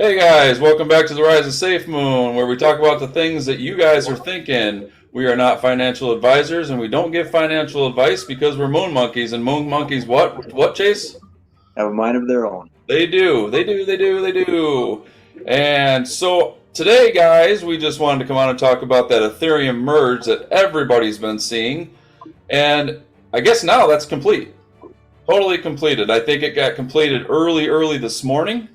Hey guys, welcome back to the Rise of Safemoon, where we talk about the things that you guys are thinking. We are not financial advisors, and we don't give financial advice because we're moon monkeys. And moon monkeys, what? What, Chase? Have a mind of their own. They do. They do. They do. They do. And so today, guys, we just wanted to come on and talk about that Ethereum merge that everybody's been seeing. And I guess now that's complete. Totally completed. I think it got completed early this morning.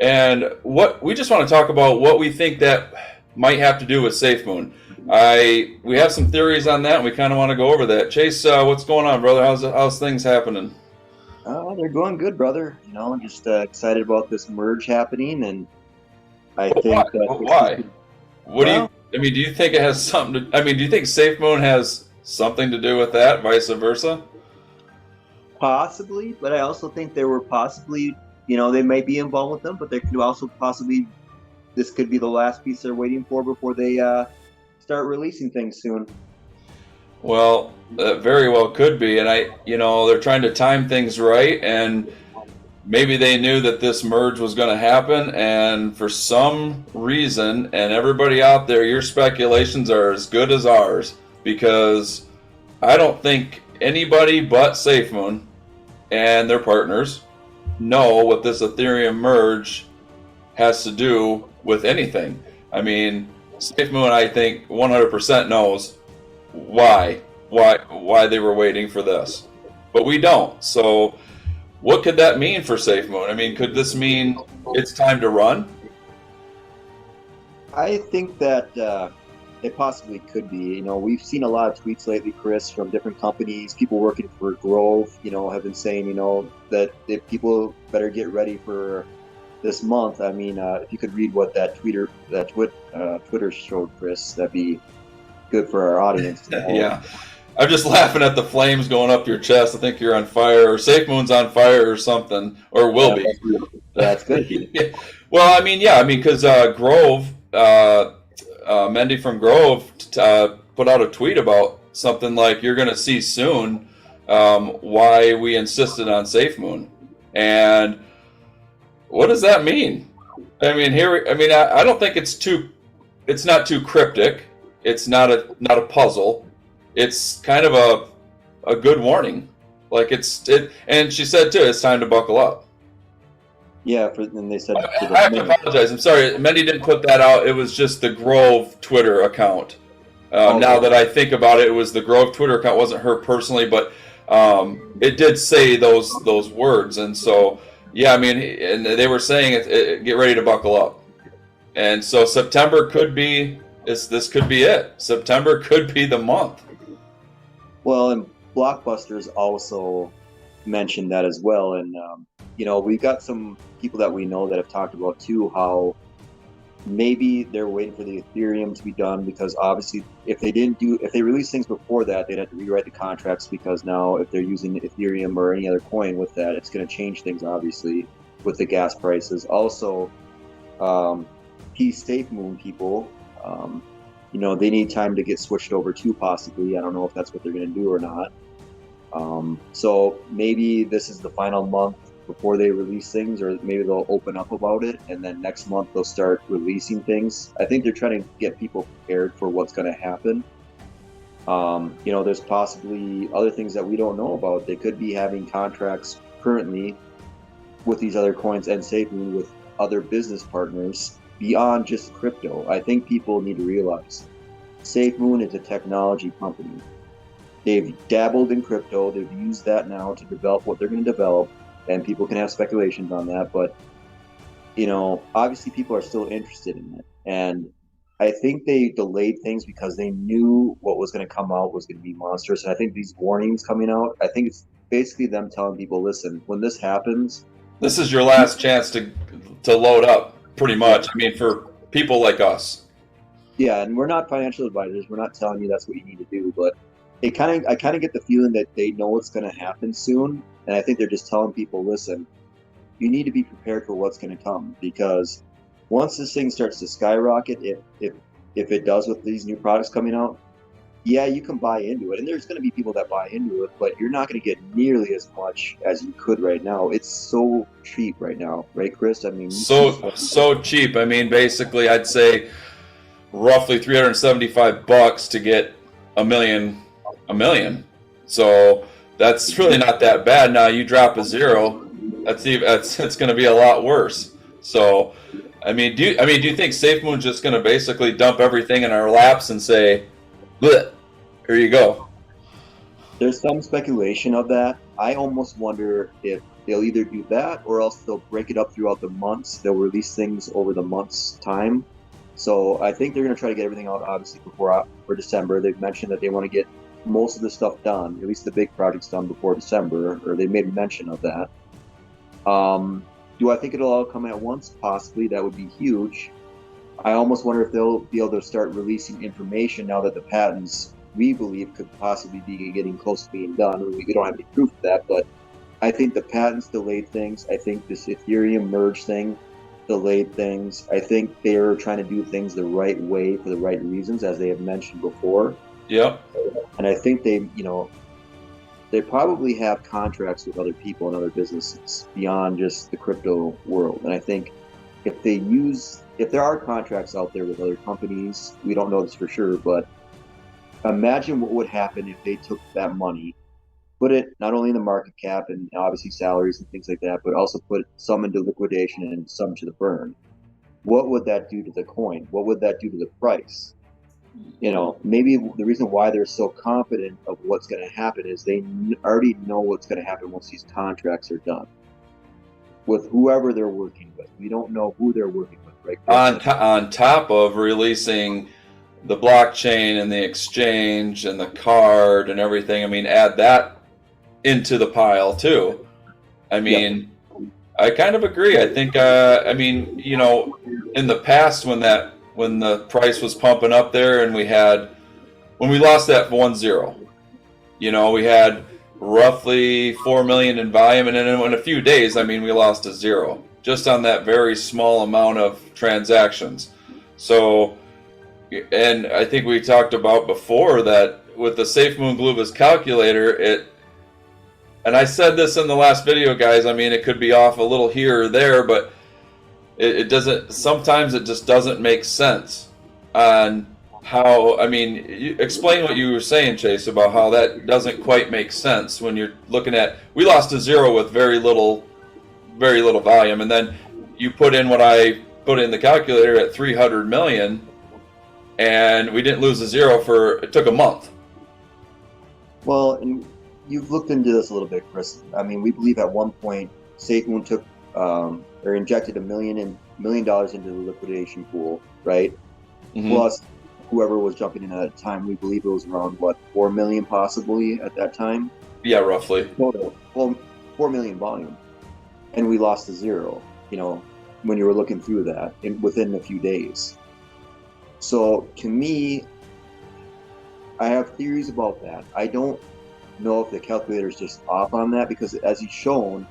And what we just want to talk about what we think that might have to do with SafeMoon. We have some theories on that, and we kind of want to go over that. Chase, what's going on, brother? How's things happening? They're going good, brother. Just excited about this merge happening, and I think that Why? What do you? well, I mean, do you think it has something to? I mean, do you think SafeMoon has something to do with that, vice versa? possibly, but I also think there were possibly, they may be involved with them, but there could also possibly this could be the last piece they're waiting for before they start releasing things soon. Well, very well could be, and they're trying to time things right, and maybe they knew that this merge was going to happen, and for some reason, and everybody out there, your speculations are as good as ours, because I don't think anybody but SafeMoon and their partners know what this Ethereum merge has to do with anything. I mean, SafeMoon, I think, 100% knows why they were waiting for this, but we don't. So what could that mean for SafeMoon? I mean, could this mean it's time to run? I think that it possibly could be. We've seen a lot of tweets lately, Chris, from different companies. People working for Grove, have been saying, that if people better get ready for this month. I mean, if you could read what Twitter showed, Chris, that'd be good for our audience to know. Yeah, I'm just laughing at the flames going up your chest. I think you're on fire, or SafeMoon's on fire, or something, or will be. That's good. Yeah. Well, I mean, because Grove, Mendy from Grove, put out a tweet about something like, "You're going to see soon why we insisted on SafeMoon," and what does that mean? I mean, I don't think it's not too cryptic. It's not a puzzle. It's kind of a good warning. Like and she said too, it's time to buckle up. Yeah, and they said. I have to apologize. I'm sorry, Mendy didn't put that out. It was just the Grove Twitter account. Now that I think about it, it was the Grove Twitter account. It wasn't her personally, but it did say those words, and so. Yeah, I mean, and they were saying, get ready to buckle up. And so September could be, this could be it. September could be the month. Well, and Blockbusters also mentioned that as well. And, we've got some people that we know that have talked about, too, how maybe they're waiting for the Ethereum to be done, because obviously if they release things before that, they'd have to rewrite the contracts, because now if they're using Ethereum or any other coin with that, it's going to change things, obviously, with the gas prices. Also, SafeMoon people, they need time to get switched over to, possibly. I don't know if that's what they're going to do or not. So maybe this is the final month before they release things, or maybe they'll open up about it, and then next month they'll start releasing things. I think they're trying to get people prepared for what's going to happen. There's possibly other things that we don't know about. They could be having contracts currently with these other coins and SafeMoon with other business partners beyond just crypto. I think people need to realize SafeMoon is a technology company. They've dabbled in crypto. They've used that now to develop what they're going to develop. And people can have speculations on that, but obviously people are still interested in it. And I think they delayed things because they knew what was going to come out was going to be monstrous. And I think these warnings coming out, I think it's basically them telling people, listen, when this happens, this is your last chance to load up, pretty much. I mean, for people like us. Yeah, and we're not financial advisors. We're not telling you that's what you need to do, but I kind of get the feeling that they know what's going to happen soon. And I think they're just telling people, listen, you need to be prepared for what's going to come, because once this thing starts to skyrocket, if it does with these new products coming out, yeah, you can buy into it, and there's going to be people that buy into it, but you're not going to get nearly as much as you could right now. It's so cheap right now, right, Chris? I mean, you see So stuff. so cheap. I mean, basically, I'd say roughly $375 to get a million, a million. So that's really not that bad. Now you drop a zero, that's it's going to be a lot worse. So, do you think SafeMoon's just going to basically dump everything in our laps and say, "Bleh, here you go"? There's some speculation of that. I almost wonder if they'll either do that or else they'll break it up throughout the months. They'll release things over the month's time. So I think they're going to try to get everything out, obviously, before for December. They've mentioned that they want to get most of the stuff done, at least the big projects done before December, or they made mention of that. Do I think it'll all come at once? Possibly. That would be huge. I almost wonder if they'll be able to start releasing information now that the patents, we believe, could possibly be getting close to being done. We don't have any proof of that, but I think the patents delayed things. I think this Ethereum merge thing delayed things. I think they're trying to do things the right way for the right reasons, as they have mentioned before. Yep. And I think they probably have contracts with other people and other businesses beyond just the crypto world. And I think if there are contracts out there with other companies, we don't know this for sure, but imagine what would happen if they took that money, put it not only in the market cap and obviously salaries and things like that, but also put some into liquidation and some to the burn. What would that do to the coin? What would that do to the price? Maybe the reason why they're so confident of what's going to happen is they already know what's going to happen once these contracts are done with whoever they're working with. We don't know who they're working with, right? On top of releasing the blockchain and the exchange and the card and everything, add that into the pile too. Yep. I kind of agree. I think, in the past when the price was pumping up there and when we lost that 1-0, we had roughly 4 million in volume, and then in a few days, we lost a zero just on that very small amount of transactions. So, and I think we talked about before that with the Safemoon Gluva's calculator, and I said this in the last video, guys, it could be off a little here or there, but it doesn't, sometimes it just doesn't make sense on how, you explain what you were saying, Chase, about how that doesn't quite make sense when you're looking at, we lost a zero with very little volume, and then you put in what I put in the calculator at 300 million, and we didn't lose a zero it took a month. Well, and you've looked into this a little bit, Chris. We believe at one point Safemoon took or injected $1 million into the liquidation pool, right? Mm-hmm. Plus whoever was jumping in at the time, we believe it was around 4 million possibly at that time. Yeah, roughly. Total. Well, 4 million volume, and we lost to zero. When you were looking through that within a few days. So to me, I have theories about that. I don't know if the calculator is just off on that, because as he's shown,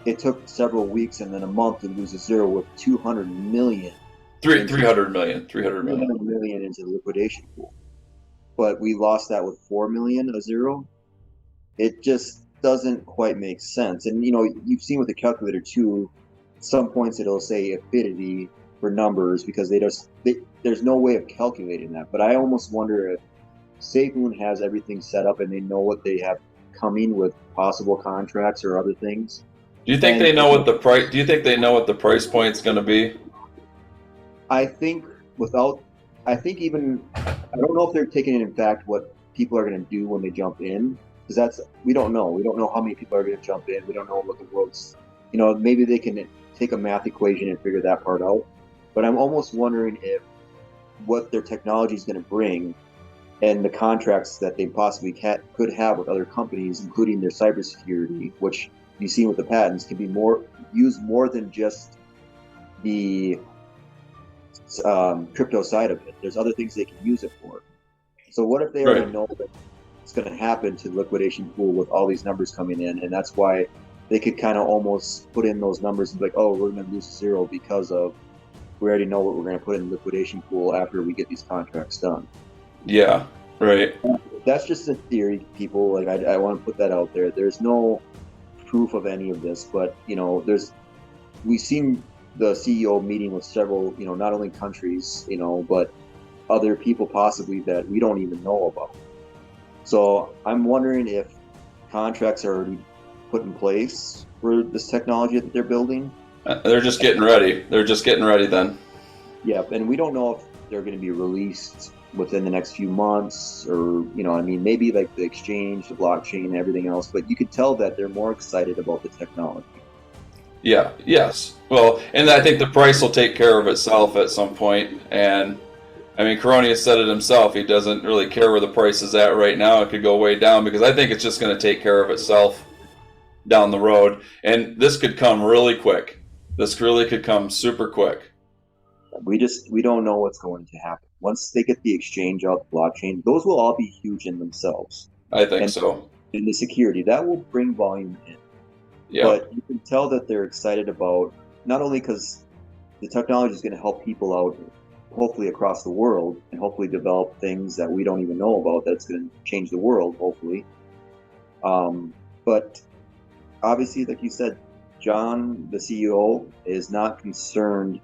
it took several weeks and then a month to lose a zero with 200 million. 300 million into the liquidation pool. But we lost that with 4 million, a zero. It just doesn't quite make sense. And you've seen with the calculator too, some points it'll say affinity for numbers because there's no way of calculating that. But I almost wonder if Safemoon has everything set up and they know what they have coming with possible contracts or other things. Do you think they know what the price? Do you think they know what the price point's going to be? I think even I don't know if they're taking in fact what people are going to do when they jump in, because we don't know. We don't know how many people are going to jump in. We don't know what the world's. Maybe they can take a math equation and figure that part out. But I'm almost wondering if what their technology is going to bring and the contracts that they possibly could have with other companies, including their cybersecurity, which you've seen with the patents, can be used more than just the crypto side of it. There's other things they can use it for. So what if they already know that it's going to happen to the liquidation pool with all these numbers coming in, and that's why they could kind of almost put in those numbers and be like, oh, we're going to lose zero because of we already know what we're going to put in the liquidation pool after we get these contracts done. Yeah. Right. That's just a theory, people. Like I want to put that out there. There's no proof of any of this, but we've seen the CEO meeting with several, not only countries, but other people possibly that we don't even know about. So I'm wondering if contracts are already put in place for this technology that they're building. They're just getting ready. They're just getting ready then. Yeah, and we don't know if they're going to be released within the next few months or, maybe like the exchange, the blockchain, everything else, but you could tell that they're more excited about the technology. Yeah, yes. Well, and I think the price will take care of itself at some point. And I mean, Coronius said it himself. He doesn't really care where the price is at right now. It could go way down because I think it's just going to take care of itself down the road. And this could come really quick. This really could come super quick. We don't know what's going to happen. Once they get the exchange out, the blockchain, those will all be huge in themselves. I think And so. in the security, that will bring volume in. Yeah. But you can tell that they're excited about, not only because the technology is going to help people out, hopefully across the world, and hopefully develop things that we don't even know about that's going to change the world, hopefully. But obviously, like you said, John, the CEO, is not concerned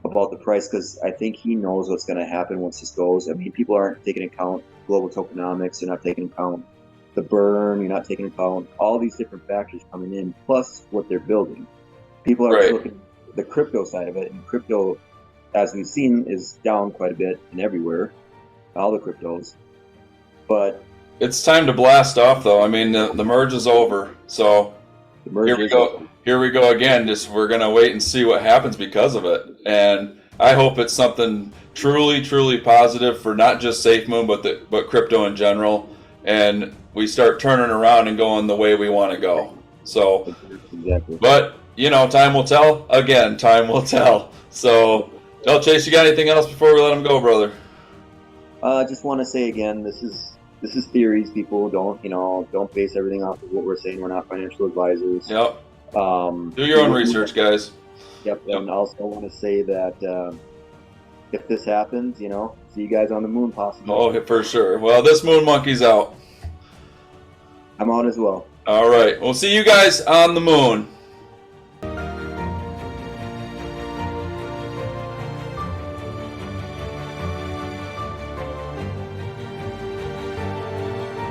about the price because I think he knows what's going to happen once this goes. I mean, people aren't taking into account global tokenomics, they're not taking into account the burn, you're not taking into account all these different factors coming in, plus what they're building. People are Right. looking at the crypto side of it, and crypto, as we've seen, is down quite a bit and everywhere, all the cryptos. But It's time to blast off, though. I mean, the merge is over. So the merge here we is go. Here we go again. Just we're gonna wait and see what happens because of it. And I hope it's something truly, truly positive for not just Safemoon, but crypto in general. And we start turning around and going the way we want to go. So, exactly. but time will tell. Again, time will tell. So, tell Chase, you got anything else before we let him go, brother? I just want to say again, this is theories. People don't base everything off of what we're saying. We're not financial advisors. Yep. Do your own research, guys. Yep. And also want to say that if this happens, see you guys on the moon possibly. Oh, for sure. Well, this moon monkey's out. I'm on as well. All right. We'll see you guys on the moon.